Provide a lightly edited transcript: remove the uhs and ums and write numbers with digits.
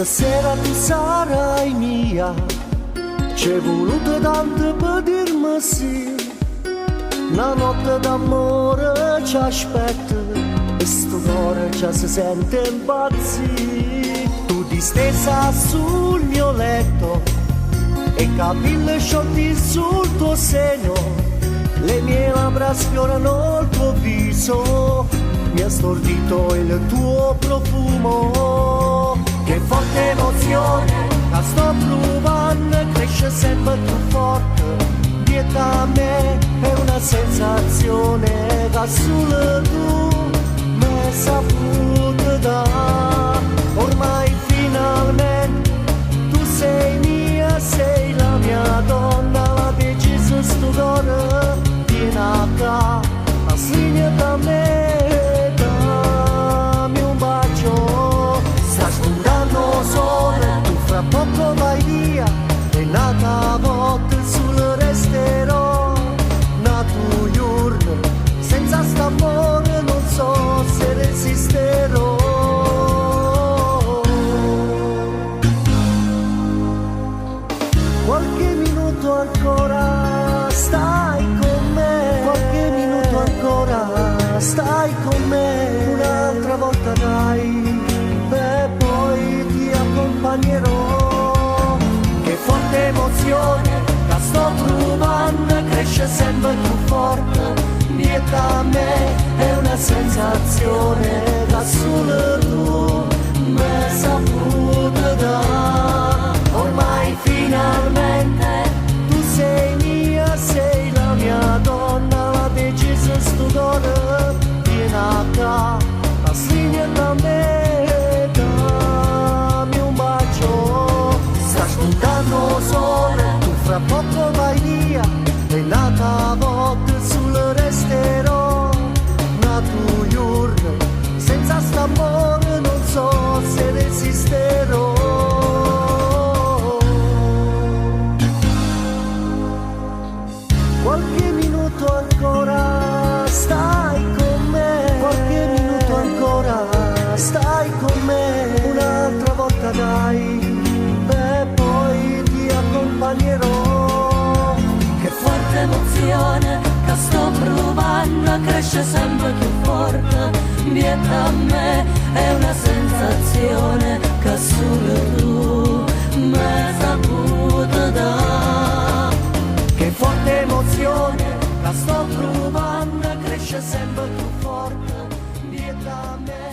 Stasera tu sarai mia, c'è voluto tanto per dirmi sì. Una notte d'amore ci aspetta e sto cuore già si sente impazzire. Tu distesa sul mio letto e capelli sciolti sul tuo seno, le mie labbra sfiorano il tuo viso, mi ha stordito il tuo profumo. Che forte emozione la sto provando, cresce sempre più forte dietro a me, è una sensazione che solo tu mi hai saputo dare. Ormai finalmente tu sei mia, sei la mia donna, la decisa sto cuore viene a ca, la sligna da me, dammi un bacio. Sta spuntando sole, tu fra poco vai via, è nata a volte sul resterò, nato giorno, senza st'amore non so se resisterò. Qualche minuto ancora stai con me, qualche minuto ancora stai con me, un'altra volta dai, e poi ti accompagnerò. Che forte emozione la sto provando, cresce sempre più forte dietro a me, è una sensazione che solo tu mi hai saputo dare. Ormai finalmente tu sei mia, sei la mia donna, la decisa sto cuore viene a ca, la sligna da me, dammi un bacio. Sta spuntando sole, tu fra poco vai via, è nata a volte sul resterò, nato giorno, senza st'amore non so se resisterò. Qualche minuto ancora stai con me, qualche minuto ancora stai con me, un'altra volta dai, e poi ti accompagnerò. Che forte emozione che sto provando, cresce sempre più forte dietro a me, è una sensazione che solo tu mi hai saputo dare. Che forte emozione la sto provando, cresce sempre più forte dietro a me.